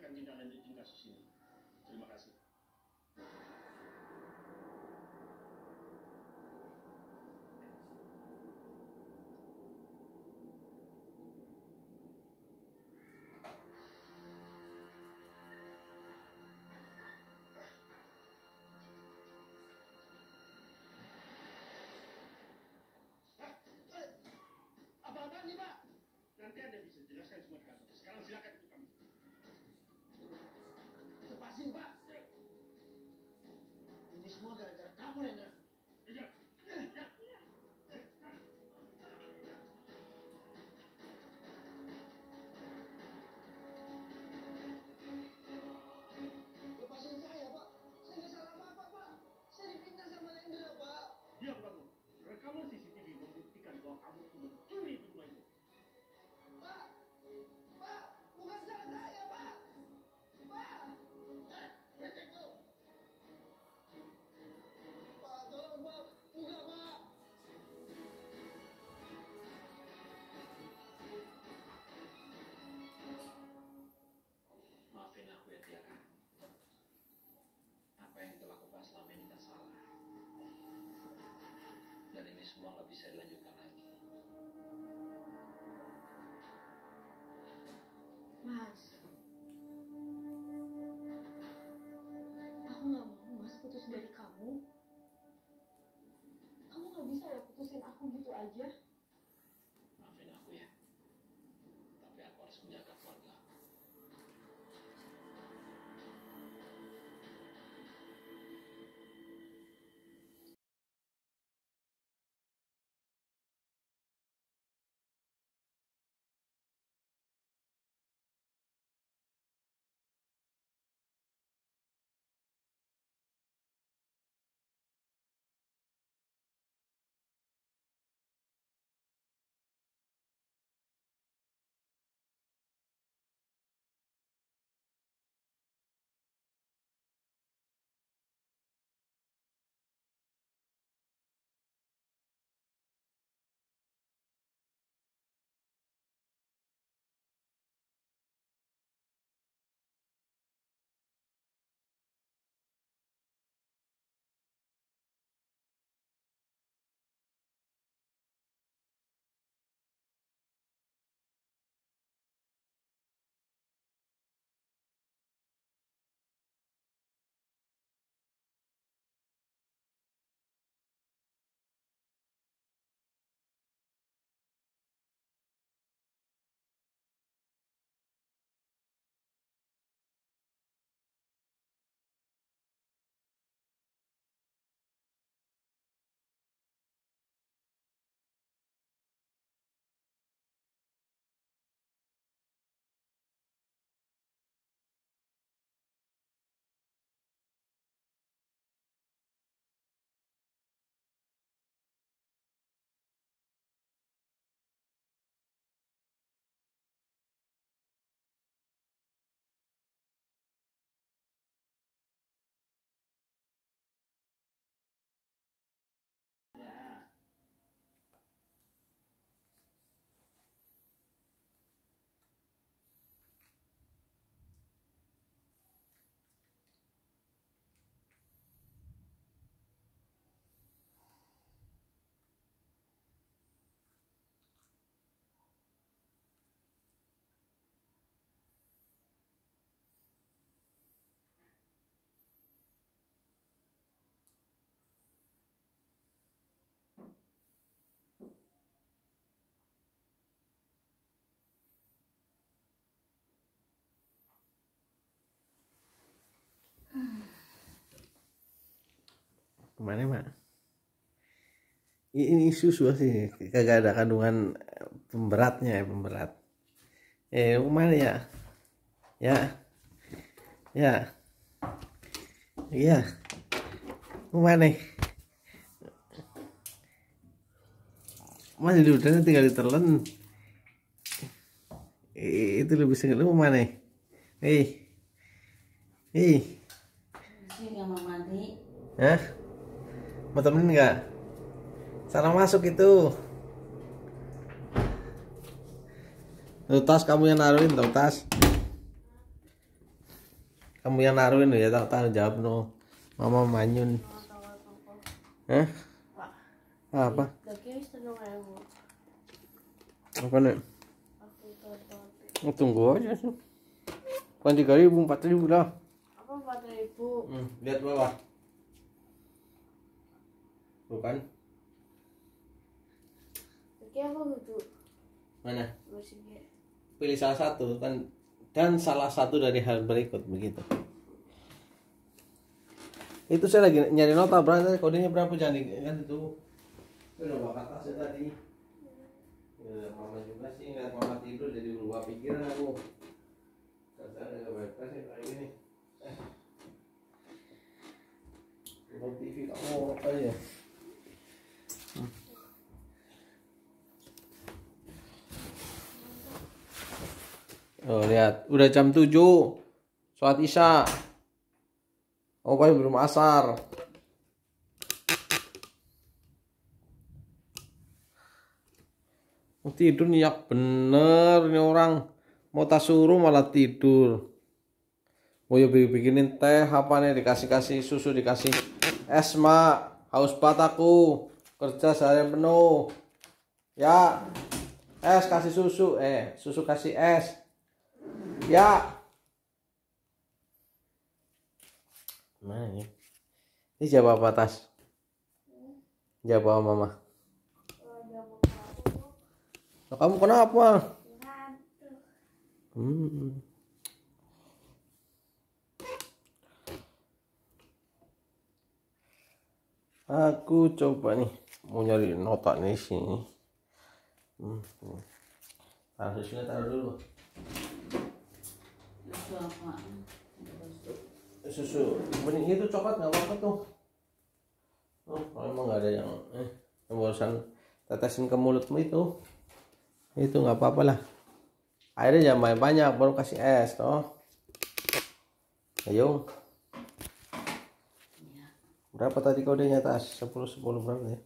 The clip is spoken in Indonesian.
akan tindak lanjutin kasus ini. Terima kasih. Apa-apaan nih, Pak? Nanti Anda bisa jelaskan semua di kantor. Sekarang silakan ikut kami. Lepasin, Pak. Ini semua gara-gara kamu, Lena. Iya. Lepasin saya, Pak. Saya nggak salah apa-apa, Pak. Saya dipinta sama Lendra, Pak. Diam kamu. Rekaman CCTV membuktikan bahwa kamu itu mencuri di rumah itu. Pak, Pak, bukan salah saya, Pak. Pak, recek lo. Pak, tolong, Pak. Buka, Pak. Maafin aku ya, Tiara. Apa yang kita lakukan selama ini tak salah. Dan ini semua nggak bisa dilanjutkan lagi. Mas, aku nggak mau Mas putus dari kamu. Kamu nggak bisa ya putusin aku gitu aja. Maafin aku ya. Tapi aku harus menjaga keluarga. Kemana mak? Ini susu sih, kagak ada kandungan pemberatnya ya, pemberat. Kemana ya? Ya, iya. Kemana? Masih di udara tinggal ditelan. Itu lebih sengaja lu mana? Sih nggak mau mandi. Hah? Mau temenin nggak? Sana masuk itu. Tuh tas kamu yang naruhin tuh tas. Kamu yang naruhin ya, tak tahu jawab no. Mama manyun. Hah? Pak. Apa? Lagi wis 3.000. Apa nih? Aku tonton. Tunggu aja sih. Bukan 3.000, 4.000 lah. Apa 4.000? Lihat bawah. Bukan? Lagi apa gitu? Mana? Musiknya. Pilih salah satu kan, dan salah satu dari hal berikut begitu. Itu saya lagi nyari nota berapa, kodenya berapa, jangan kan itu. Udah bakat tasnya tadi. Ya, mama juga sih nggak mama tidur jadi berubah pikiran aku. Saya nggak baik sih kayak gini. Nonton TV kamu apa ya? Oh lihat, udah jam 7. Sholat Isya. Oh kan belum asar. Tidur nyak bener nih orang. Mau tak suruh malah tidur. Oh ya bikinin teh apa nih, dikasih susu, dikasih es mak. Haus banget aku. Kerja seharian penuh. Ya. Es kasih susu, susu kasih es. Ya. Nah ini. Ini jawab apa Tas? Jawab apa mama? Nah, kamu kenapa? Aku coba nih mau nyari nota nih sini. Taruh sini, taruh dulu. Susu bening itu coklat nggak apa-apa tuh. Oh emang nggak ada yang barusan tetesin ke mulutmu itu nggak apa-apa lah. Airnya jangan banyak, baru kasih es toh. Ayo. Berapa tadi kodenya Tas? 10 berapa ya?